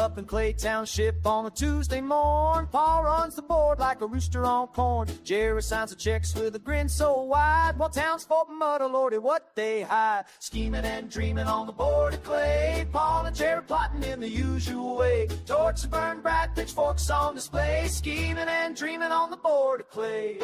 Up in Clay Township on a Tuesday morn, Paul runs the board like a rooster on corn. Jerry signs the checks with a grin so wide, while townsfolk mutter, Lordy, what they hide. Scheming and dreaming on the board of clay, Paul and Jerry plotting in the usual way. Torches burn bright, pitchforks on display, scheming and dreaming on the board of clay.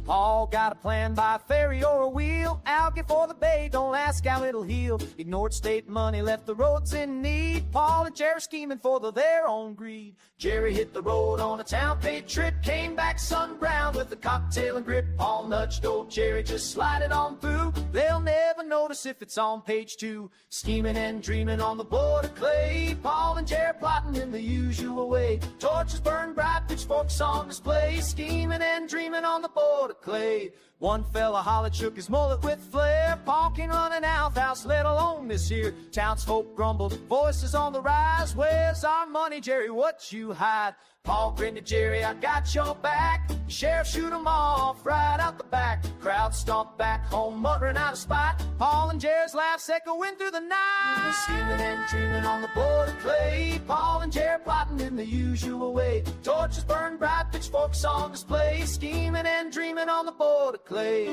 Paul got a plan by ferry or a wheel, out for the bay, don't ask how it'll heal. Ignored state money, left the roads in need. Paul and Jerry scheming for their own greed. Jerry hit the road on a town paid trip, came back sun-browned with a cocktail and grip. Paul nudged old Jerry, just slide it on through. They'll never notice if it's on page 2. Scheming and dreaming on the board of clay, Paul and Jerry plotting in the usual way. Torches burn bright, pitchforks on display, scheming and dreaming on the board of clay. One fella hollered, shook his mullet with flair. Paul can run an outhouse, let alone this here. Townsfolk grumbled, voices on the rise. Where's our money, Jerry? What you hide? Paul grinned at Jerry, I got your back. Sheriff shoot 'em off right out the back. Crowd stomped back home, muttering out of spite. Paul and Jerry's laughs echoing through the night. Scheming and dreaming on the board of clay, Paul and Jerry plotting in the usual way. Torches burn bright, pitchforks on display, scheming and dreaming on the board of clay.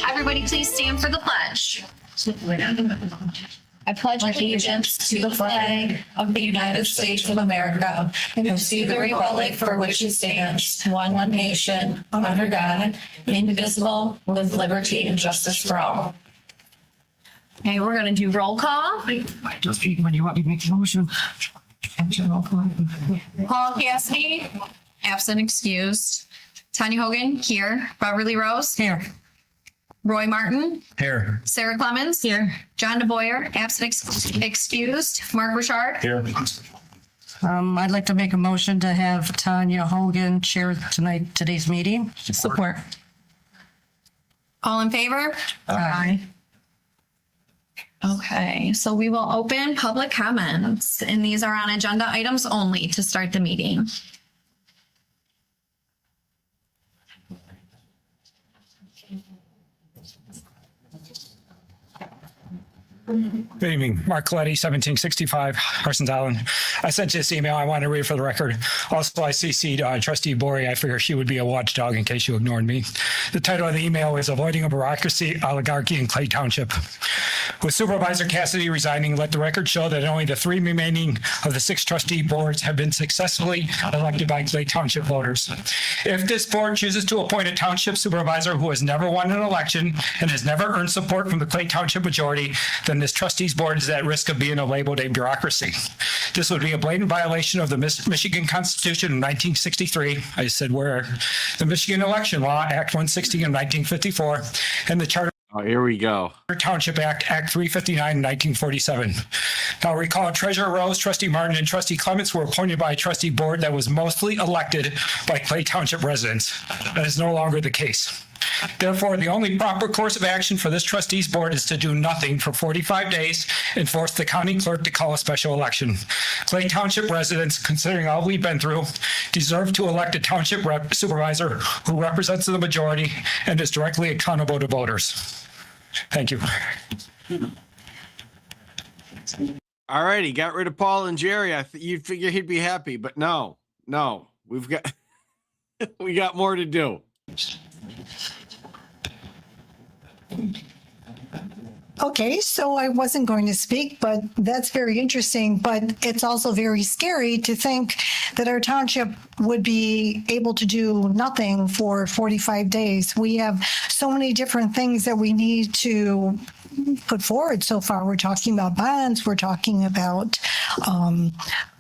Everybody please stand for the pledge. I pledge allegiance to the flag of the United States of America and to the republic for which it stands, one nation, under God, indivisible, with liberty and justice for all. Okay, we're going to do roll call. Just when you want me to make a motion. Paul Cassidy, absent excused. Tanya Hogan, here. Beverly Rose, Here. Roy Martin, Here. Sarah Clemens, here. John DeBoyer, absent excused. Mark Richard, Here. I'd like to make a motion to have Tanya Hogan chair today's meeting. Support. all in favor? Aye. Okay, so we will open public comments, and these are on agenda items only to start the meeting. Good evening, Mark Coletti, 1765 Parsons Island. I sent you this email. I want to read it for the record. Also, I CC'd Trustee Bory. I figure she would be a watchdog in case you ignored me. The title of the email is Avoiding a Bureaucracy, Oligarchy in Clay Township. With Supervisor Cassidy resigning, let the record show that only the 3 remaining of the 6 trustee boards have been successfully elected by Clay Township voters. If this board chooses to appoint a township supervisor who has never won an election and has never earned support from the Clay Township majority, then this trustees board is at risk of being labeled a bureaucracy. This would be a blatant violation of the Michigan Constitution of 1963. I said where the Michigan Election Law, Act 160 of 1954, and the Charter. Oh, here we go. Township Act, Act 359, 1947. Now recall Treasurer Rose, Trustee Martin, and Trustee Clements were appointed by a trustee board that was mostly elected by Clay Township residents. That is no longer the case. Therefore, the only proper course of action for this trustees board is to do nothing for 45 days and force the county clerk to call a special election. Clay Township residents, considering all we've been through, deserve to elect a township supervisor who represents the majority and is directly accountable to voters. Thank you. All right, he got rid of Paul and Jerry. You'd figure he'd be happy, but no, we've got we got more to do. Okay, so I wasn't going to speak, but that's very interesting. But it's also very scary to think that our township would be able to do nothing for 45 days. We have so many different things that we need to put forward. So far, we're talking about bonds, we're talking about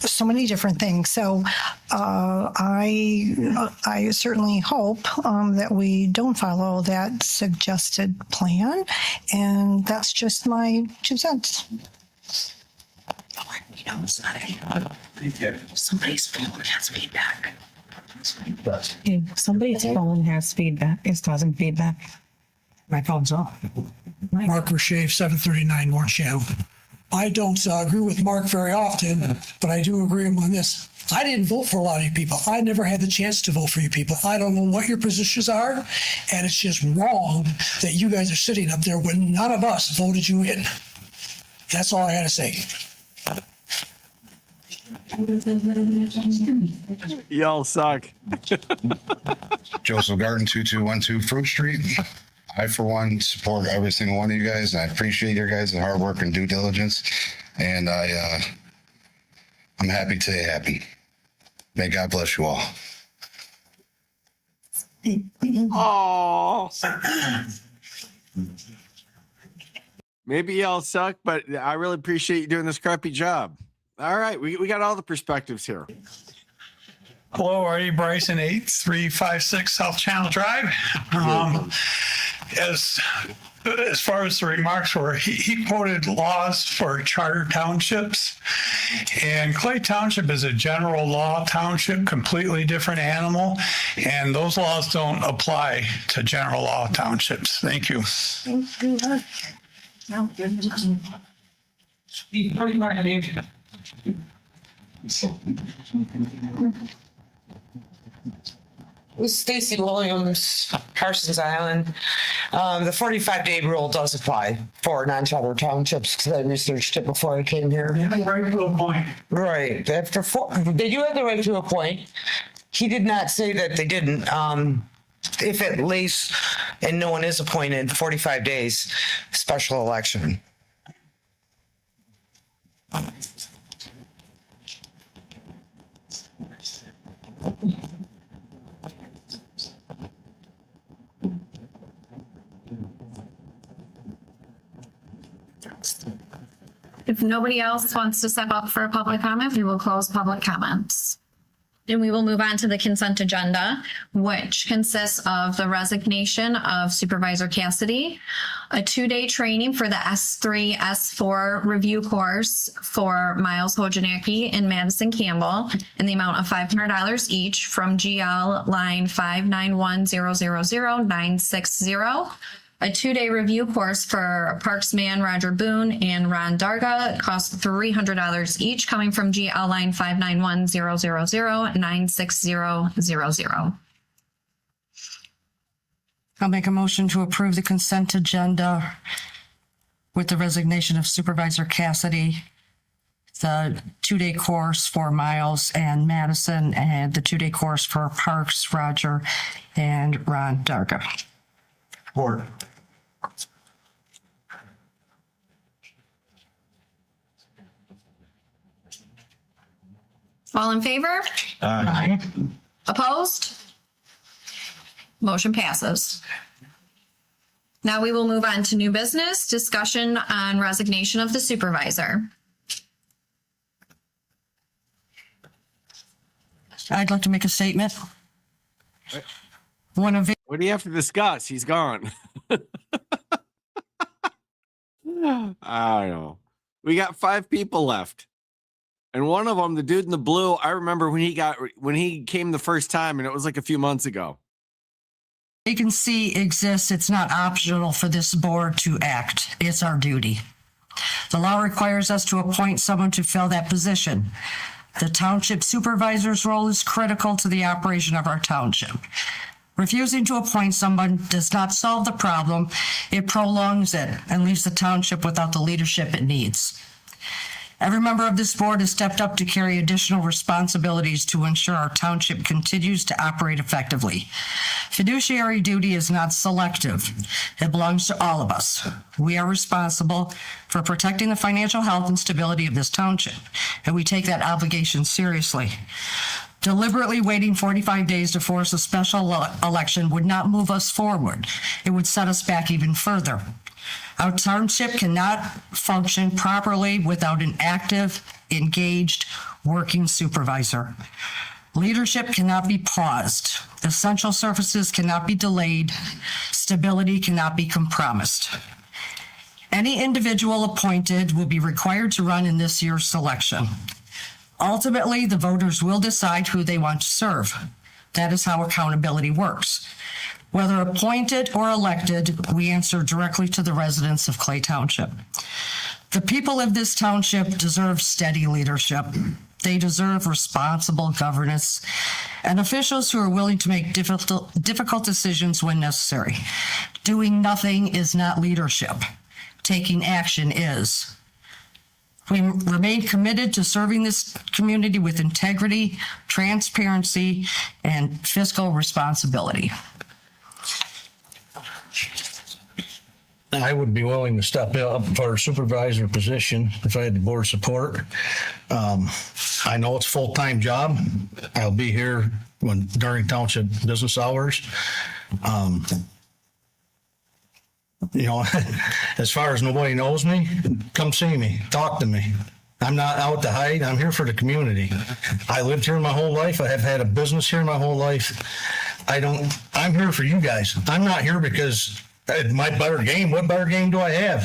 so many different things. So I certainly hope that we don't follow that suggested plan. And that's just my 2 cents. You know, it's not somebody's phone has feedback. Somebody's phone has feedback. It's causing feedback. My phone's off. Mark Rashave, 739 North Channel. I don't agree with Mark very often, but I do agree with him on this. I didn't vote for a lot of you people. I never had the chance to vote for you people. I don't know what your positions are, and it's just wrong that you guys are sitting up there when none of us voted you in. That's all I gotta say. Y'all suck. Joseph Garden, 2212 Fruit Street. I, for one, support every single one of you guys, and I appreciate your guys' hard work and due diligence. And I'm happy today happened. May God bless you all. Oh. Maybe y'all suck, but I really appreciate you doing this crappy job. All right, we got all the perspectives here. Hello, Artie Bryson, 8356 South Channel Drive. As far as the remarks were, he quoted laws for charter townships, and Clay Township is a general law township, completely different animal, and those laws don't apply to general law townships. Thank you. Stacy Williams, Carson's Island. The 45-day rule does apply for non-charter townships because I researched it before I came here. Right to a point. Right. After they do have the right to a point. He did not say that they didn't. If it lays and no one is appointed, 45 days, special election. If nobody else wants to step up for a public comment, we will close public comments. And we will move on to the consent agenda, which consists of the resignation of Supervisor Cassidy, a 2-day training for the S3, S4 review course for Miles Hojanacki and Madison Campbell in the amount of $500 each from GL line 591000960. A 2-day review course for Parksman Roger Boone and Ron Darga costs $300 each, coming from GL line 59100096000. I'll make a motion to approve the consent agenda with the resignation of Supervisor Cassidy, the 2-day course for Miles and Madison, and the 2-day course for Parks, Roger, and Ron Darga. Support. All in favor? Aye. Opposed? Motion passes. Now we will move on to new business, discussion on resignation of the supervisor. I'd like to make a statement. One of What do you have to discuss? He's gone. I don't know. We got 5 people left. And one of them, the dude in the blue, I remember when he came the first time, and it was like a few months ago. vacancy exists, it's not optional for this board to act. It's our duty. The law requires us to appoint someone to fill that position. The township supervisor's role is critical to the operation of our township. Refusing to appoint someone does not solve the problem. It prolongs it and leaves the township without the leadership it needs. Every member of this board has stepped up to carry additional responsibilities to ensure our township continues to operate effectively. Fiduciary duty is not selective. It belongs to all of us. We are responsible for protecting the financial health and stability of this township, and we take that obligation seriously. Deliberately waiting 45 days to force a special election would not move us forward. It would set us back even further. Our township cannot function properly without an active, engaged, working supervisor. Leadership cannot be paused. Essential services cannot be delayed. Stability cannot be compromised. Any individual appointed will be required to run in this year's selection. Ultimately, the voters will decide who they want to serve. That is how accountability works. Whether appointed or elected, we answer directly to the residents of Clay Township. The people of this township deserve steady leadership. They deserve responsible governance and officials who are willing to make difficult decisions when necessary. Doing nothing is not leadership. Taking action is. We remain committed to serving this community with integrity, transparency, and fiscal responsibility. I would be willing to step up for a supervisor position if I had the board support. I know it's a full-time job. I'll be here during township business hours. As far as nobody knows me, come see me, talk to me. I'm not out to hide. I'm here for the community. I lived here my whole life. I have had a business here my whole life. I'm here for you guys. I'm not here because my better game. What better game do I have?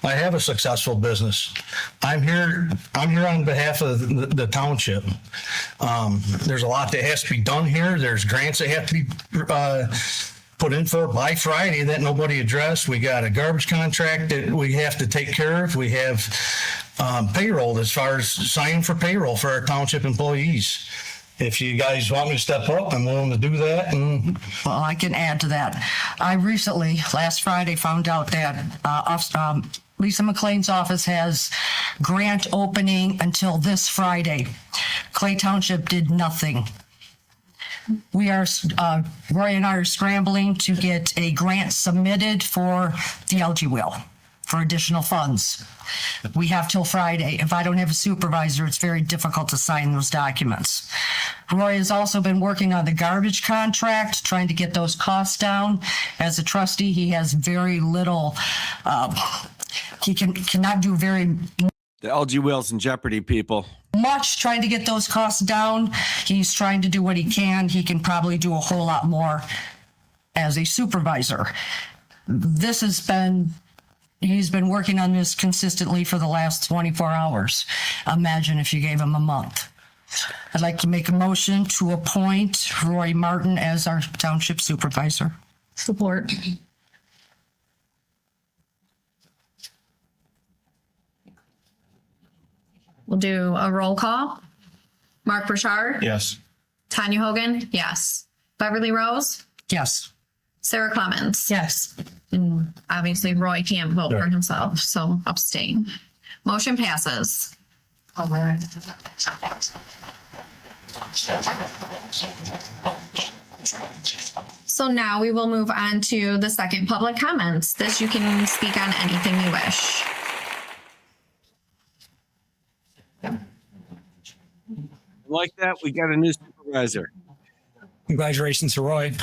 I have a successful business. I'm here on behalf of the township. There's a lot that has to be done here. There's grants that have to be put in for by Friday that nobody addressed. We got a garbage contract that we have to take care of. We have payroll as far as signing for payroll for our township employees. If you guys want me to step up, I'm willing to do that. Well, I can add to that. I recently, last Friday, found out that Lisa McLean's office has grant opening until this Friday. Clay Township did nothing. We are, Roy and I are scrambling to get a grant submitted for the LG Wheel for additional funds. We have till Friday. If I don't have a supervisor, it's very difficult to sign those documents. Roy has also been working on the garbage contract, trying to get those costs down. As a trustee, he has very little, he cannot do very The LG Wheels in jeopardy, people. much trying to get those costs down. He's trying to do what he can. He can probably do a whole lot more as a supervisor. He's been working on this consistently for the last 24 hours. Imagine if you gave him a month. I'd like to make a motion to appoint Roy Martin as our township supervisor. Support. We'll do a roll call. Mark Burchard? Yes. Tanya Hogan? Yes. Beverly Rose? Yes. Sarah Clemens? Yes. And obviously Roy can't vote for Right. himself, so abstain. Motion passes. So now we will move on to the second public comments. This you can speak on anything you wish. Like that, we got a new supervisor. Congratulations to Roy.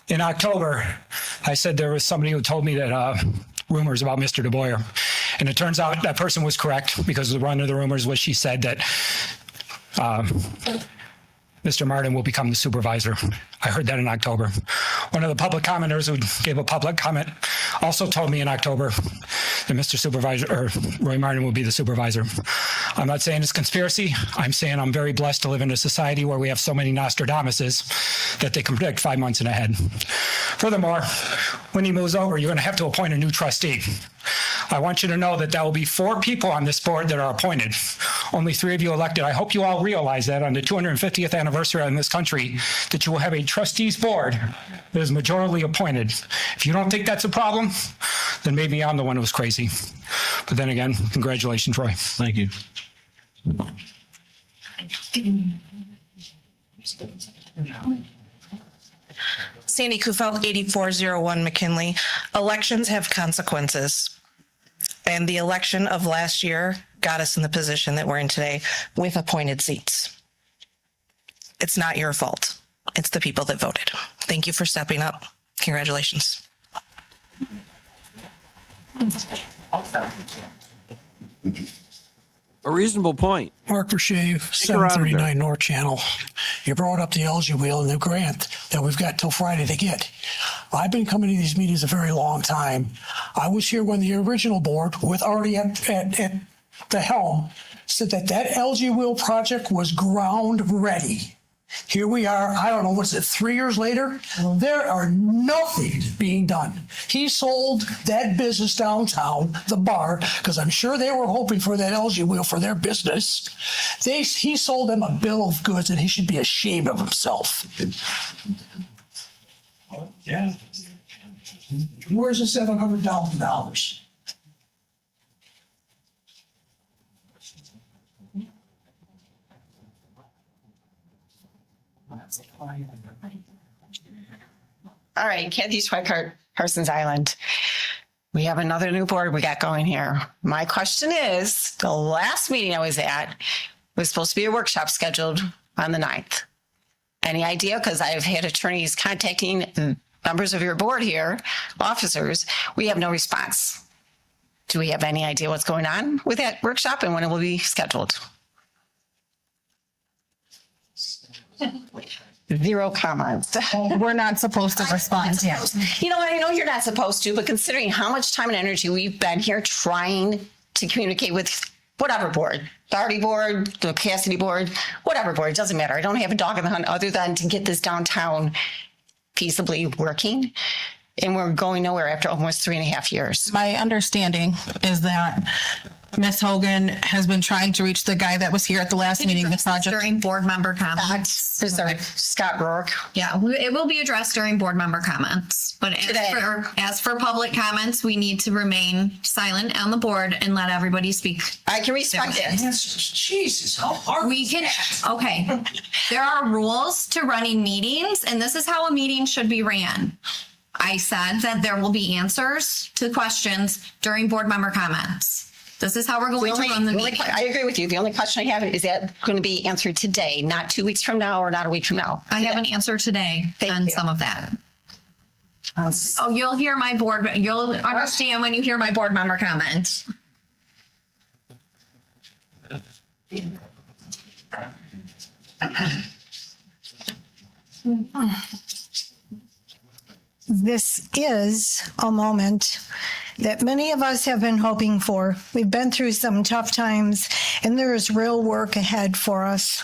In October, I said there was somebody who told me that rumors about Mr. DeBoyer. And it turns out that person was correct because the run of the rumors was she said that Mr. Martin will become the supervisor. I heard that in October. One of the public commenters who gave a public comment also told me in October that Mr. Supervisor or Roy Martin will be the supervisor. I'm not saying it's conspiracy. I'm saying I'm very blessed to live in a society where we have so many Nostradamuses that they can predict 5 months in ahead. Furthermore, when he moves over, you're going to have to appoint a new trustee. I want you to know that there will be 4 people on this board that are appointed. Only 3 of you elected. I hope you all realize that on the 250th anniversary in this country, that you will have a trustees board that is majority appointed. If you don't think that's a problem, then maybe I'm the one who was crazy. But then again, congratulations, Roy. Thank you. Sandy Kufel, 8401 McKinley. Elections have consequences. And the election of last year got us in the position that we're in today with appointed seats. It's not your fault. It's the people that voted. Thank you for stepping up. Congratulations. A reasonable point. Mark Burchard, Stick around 739 North Channel. You brought up the LG Wheel and the grant that we've got till Friday to get. I've been coming to these meetings a very long time. I was here when the original board, with Artie at the helm, said that LG Wheel project was ground ready. Here we are, I don't know, what's it, 3 years later? There are nothing being done. He sold that business downtown, the bar, because I'm sure they were hoping for that LG wheel for their business. He sold them a bill of goods, and he should be ashamed of himself. Yeah. Where's the $700,000? All right, Kathy Schweikart, Parsons Island. We have another new board we got going here. My question is, the last meeting I was at was supposed to be a workshop scheduled on the 9th. Any idea? Because I've had attorneys contacting members of your board here, officers. We have no response. Do we have any idea what's going on with that workshop and when it will be scheduled? Zero comments. We're not supposed to respond. Yeah. You know, I know you're not supposed to, but considering how much time and energy we've been here trying to communicate with whatever board, the Artie board, the Cassidy board, whatever board, it doesn't matter. I don't have a dog in the hunt other than to get this downtown peaceably working. And we're going nowhere after almost 3.5 years. My understanding is that Ms. Hogan has been trying to reach the guy that was here at the last meeting. The project during board member comments. Scott Rourke. Yeah, it will be addressed during board member comments. But as for public comments, we need to remain silent on the board and let everybody speak. I can respect it. Jesus, how hard we can. Okay, there are rules to running meetings, and this is how a meeting should be ran. I said that there will be answers to questions during board member comments. This is how we're going to run the meeting. I agree with you. The only question I have is that going to be answered today, not 2 weeks from now or not a week from now. I have an answer today on some of that. Oh, you'll hear my board. You'll understand when you hear my board member comments. This is a moment that many of us have been hoping for. We've been through some tough times, and there is real work ahead for us.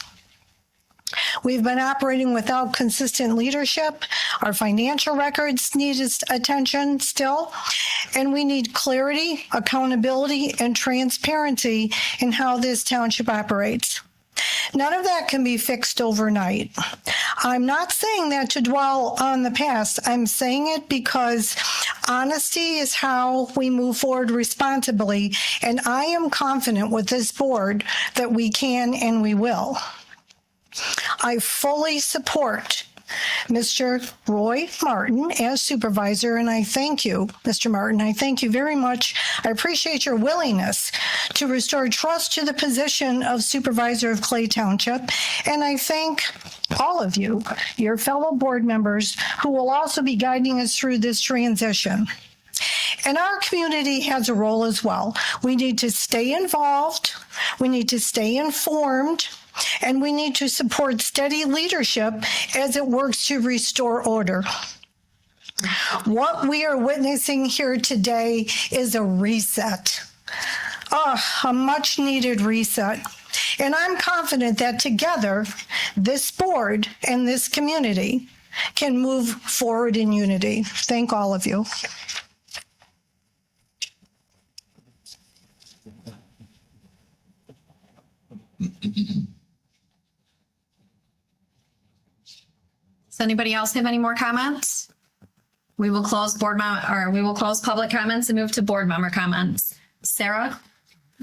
We've been operating without consistent leadership. Our financial records need attention still, and we need clarity, accountability, and transparency in how this township operates. None of that can be fixed overnight. I'm not saying that to dwell on the past. I'm saying it because honesty is how we move forward responsibly, and I am confident with this board that we can and we will. I fully support Mr. Roy Martin as supervisor, and I thank you, Mr. Martin. I thank you very much. I appreciate your willingness to restore trust to the position of supervisor of Clay Township, and I thank all of you, your fellow board members, who will also be guiding us through this transition. And our community has a role as well. We need to stay involved, we need to stay informed, and we need to support steady leadership as it works to restore order. What we are witnessing here today is a reset, a much needed reset. And I'm confident that together, this board and this community can move forward in unity. Thank all of you. Does anybody else have any more comments? We will close public comments and move to board member comments. Sarah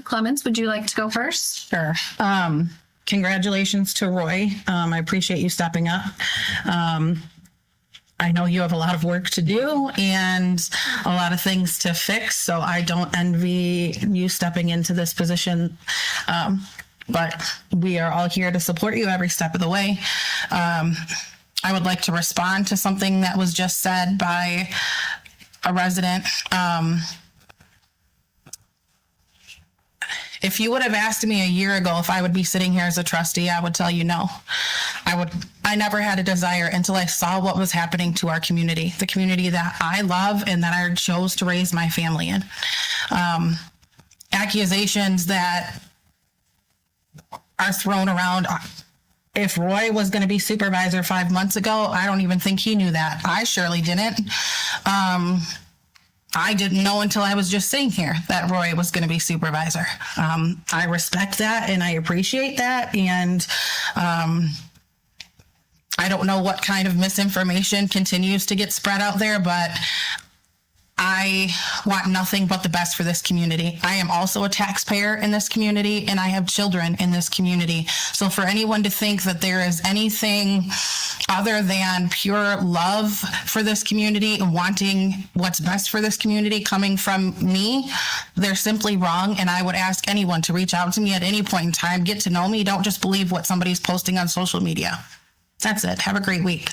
Clements, would you like to go first? Sure. Congratulations to Roy. I appreciate you stepping up. I know you have a lot of work to do and a lot of things to fix, so I don't envy you stepping into this position. But we are all here to support you every step of the way. I would like to respond to something that was just said by a resident. If you would have asked me a year ago if I would be sitting here as a trustee, I would tell you no. I never had a desire until I saw what was happening to our community, the community that I love and that I chose to raise my family in. Accusations that are thrown around if Roy was going to be supervisor 5 months ago, I don't even think he knew that. I surely didn't. I didn't know until I was just sitting here that Roy was going to be supervisor. I respect that and I appreciate that. And I don't know what kind of misinformation continues to get spread out there, but I want nothing but the best for this community. I am also a taxpayer in this community and I have children in this community. So for anyone to think that there is anything other than pure love for this community and wanting what's best for this community coming from me, they're simply wrong. And I would ask anyone to reach out to me at any point in time, get to know me. Don't just believe what somebody's posting on social media. That's it. Have a great week.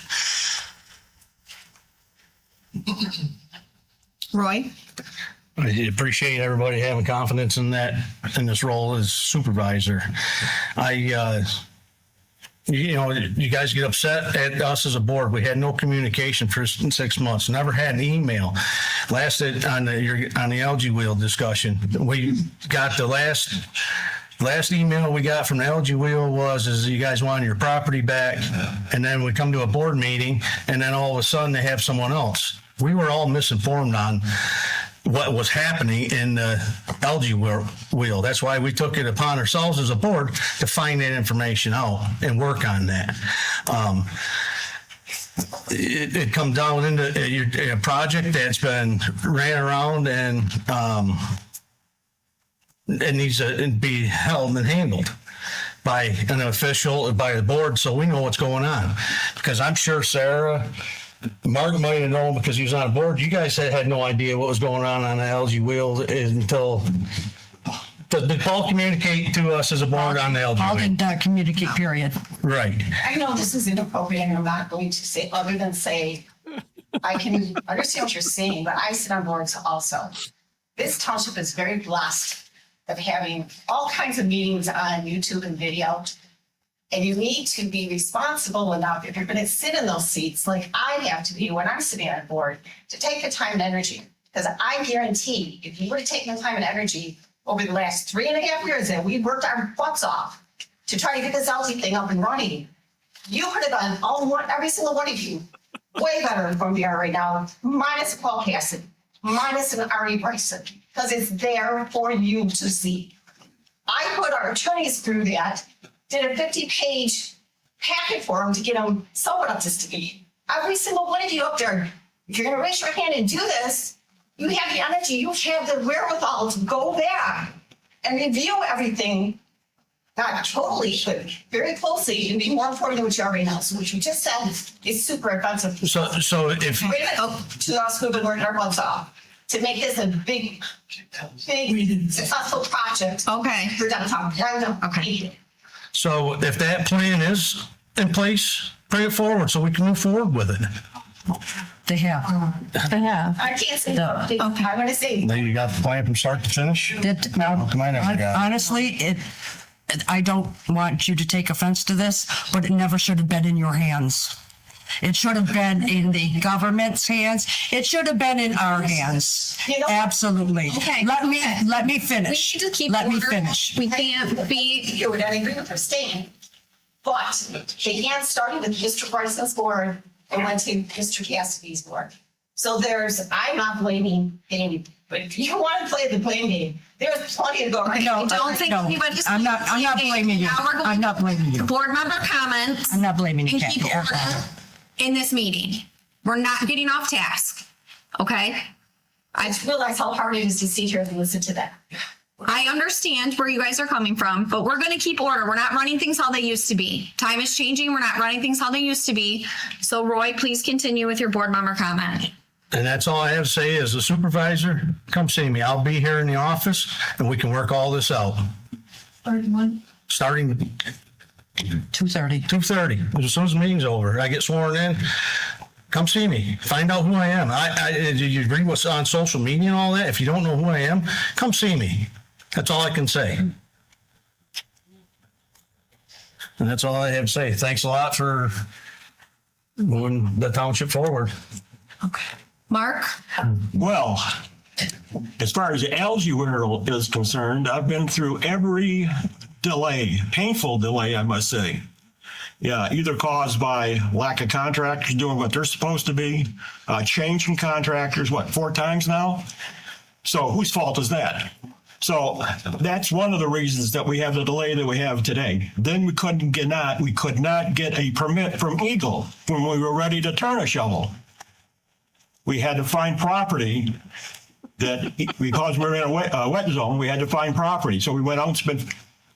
Roy? I appreciate everybody having confidence in this role as supervisor. You guys get upset at us as a board. We had no communication for 6 months. Never had an email. Lasted on the algae wheel discussion. We got the last email we got from the algae wheel was you guys wanted your property back, and then we come to a board meeting, and then all of a sudden they have someone else. We were all misinformed on what was happening in the algae wheel. That's why we took it upon ourselves as a board to find that information out and work on that. It comes down into a project that's been ran around and it needs to be held and handled by an official, by the board, so we know what's going on. Because I'm sure Sarah, Mark might have known because he was on the board. You guys had no idea what was going on the algae wheel until. Did Paul communicate to us as a board on the algae wheel? Paul did not communicate, period. Right. I know this is inappropriate and I'm not going to say other than say, I can understand what you're saying, but I sit on boards also. This township is very blessed of having all kinds of meetings on YouTube and video. And you need to be responsible enough if you're going to sit in those seats, like I have to be when I'm sitting on a board, to take the time and energy. Because I guarantee if you were to take the time and energy over the last 3.5 years that we worked our butts off to try to get this algae thing up and running, you could have done every single one of you way better than we are right now, minus Paul Cassidy, minus an Ari Bryson, because it's there for you to see. I put our attorneys through that. Did a 50-page packet for them to get them somewhat up to speed. Every single one of you up there, if you're going to raise your hand and do this, you have the energy, you have the wherewithal to go back and review everything, not totally, but very closely, and be more important than what you already know. So what you just said is super offensive. So if wait a minute, to us who've been working our butts off to make this a big, successful project. Okay. For downtown. Okay. So if that plan is in place, bring it forward so we can move forward with it. They have. I can't say. Okay. I want to say. Then you got the plan from start to finish? Honestly, I don't want you to take offense to this, but it never should have been in your hands. It should have been in the government's hands. It should have been in our hands. Absolutely. Okay. Let me finish. We need to keep Let me order. finish. We can't be. You would not agree with her statement, but they can't start with Mr. Bryson's board and went to Mr. Cassidy's board. So I'm not blaming any, but if you want to play the blame game, there's plenty to go around. I don't think anybody's. I'm not blaming you. Now we're going I'm not blaming you. Board member comments. I'm not blaming you, And keep Kathy. order in this meeting. We're not getting off task. Okay? I just realize how hard it is to sit here and listen to that. I understand where you guys are coming from, but we're going to keep order. We're not running things how they used to be. Time is changing. We're not running things how they used to be. So Roy, please continue with your board member comment. And that's all I have to say as a supervisor. Come see me. I'll be here in the office and we can work all this out. Starting 2:30. 2:30. As soon as the meeting's over, I get sworn in. Come see me. Find out who I am. You agree what's on social media and all that? If you don't know who I am, come see me. That's all I can say. And that's all I have to say. Thanks a lot for moving the township forward. Okay. Mark? Well, as far as the algae wheel is concerned, I've been through every delay, painful delay, I must say. Yeah, either caused by lack of contractors doing what they're supposed to be, changing contractors, 4 times now? So whose fault is that? So that's one of the reasons that we have the delay that we have today. Then we could not get a permit from Eagle when we were ready to turn a shovel. We had to find property that, because we're in a wet zone, we had to find property. So we went out and spent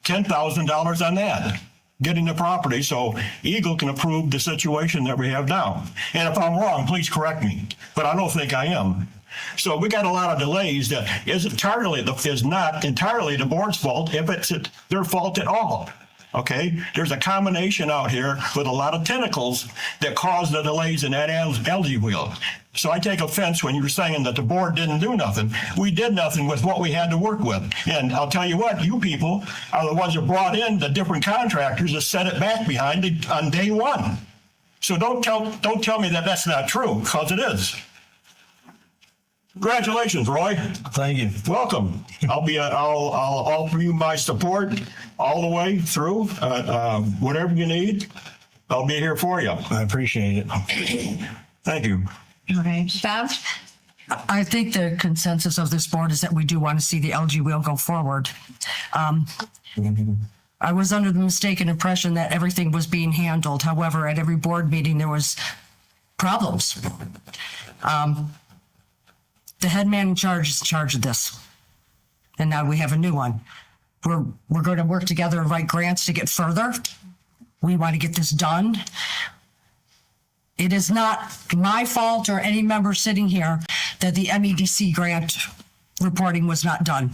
$10,000 on that, getting the property so Eagle can approve the situation that we have now. And if I'm wrong, please correct me, but I don't think I am. So we got a lot of delays that is not entirely the board's fault, if it's their fault at all. Okay, there's a combination out here with a lot of tentacles that cause the delays in that algae wheel. So I take offense when you're saying that the board didn't do nothing. We did nothing with what we had to work with. And I'll tell you what, you people are the ones that brought in the different contractors that set it back behind it on day one. So don't tell me that that's not true, because it is. Congratulations, Roy. Thank you. Welcome. I'll offer you my support all the way through. Whatever you need, I'll be here for you. I appreciate it. Thank you. Okay, Bev? I think the consensus of this board is that we do want to see the LG wheel go forward. I was under the mistaken impression that everything was being handled. However, at every board meeting, there was problems. The head man in charge is in charge of this. And now we have a new one. We're going to work together and write grants to get further. We want to get this done. It is not my fault or any member sitting here that the MEDC grant reporting was not done.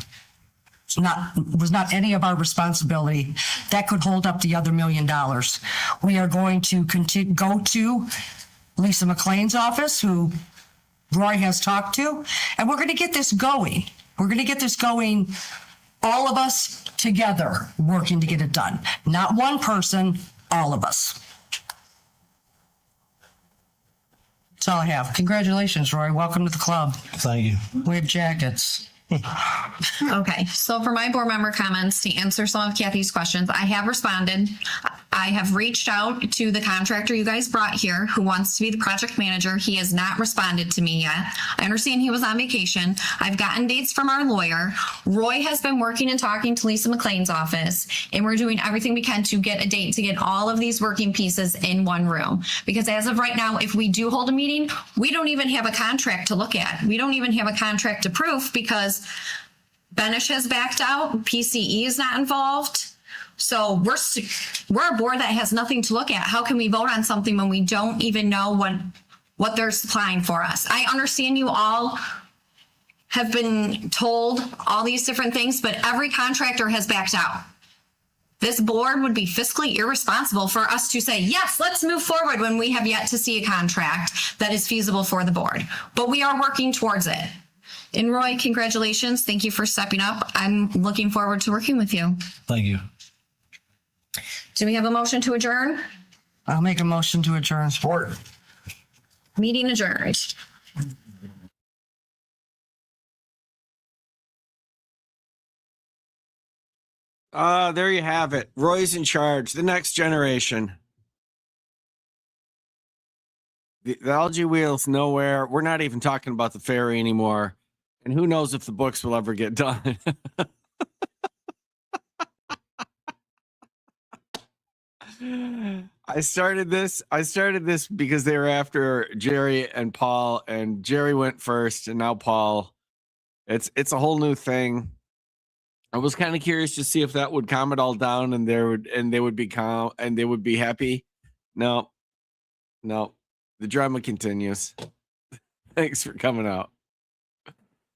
Was not any of our responsibility. That could hold up the other $1 million. We are going to go to Lisa McLean's office, who Roy has talked to, and we're going to get this going. We're going to get this going, all of us together working to get it done. Not one person, all of us. That's all I have. Congratulations, Roy. Welcome to the club. Thank you. We have jackets. Okay, so for my board member comments, to answer some of Kathy's questions, I have responded. I have reached out to the contractor you guys brought here who wants to be the project manager. He has not responded to me yet. I understand he was on vacation. I've gotten dates from our lawyer. Roy has been working and talking to Lisa McLean's office, and we're doing everything we can to get a date to get all of these working pieces in one room. Because as of right now, if we do hold a meeting, we don't even have a contract to look at. We don't even have a contract to proof because Benish has backed out. PCE is not involved. So we're a board that has nothing to look at. How can we vote on something when we don't even know what they're supplying for us? I understand you all have been told all these different things, but every contractor has backed out. This board would be fiscally irresponsible for us to say, yes, let's move forward when we have yet to see a contract that is feasible for the board. But we are working towards it. And Roy, congratulations. Thank you for stepping up. I'm looking forward to working with you. Thank you. Do we have a motion to adjourn? I'll make a motion to adjourn. Support. Meeting adjourned. There you have it. Roy's in charge. The next generation. The algae wheel's nowhere. We're not even talking about the ferry anymore. And who knows if the books will ever get done. I started this because they were after Jerry and Paul, and Jerry went first and now Paul. It's a whole new thing. I was kind of curious to see if that would calm it all down and they would be calm and they would be happy. No, the drama continues. Thanks for coming out.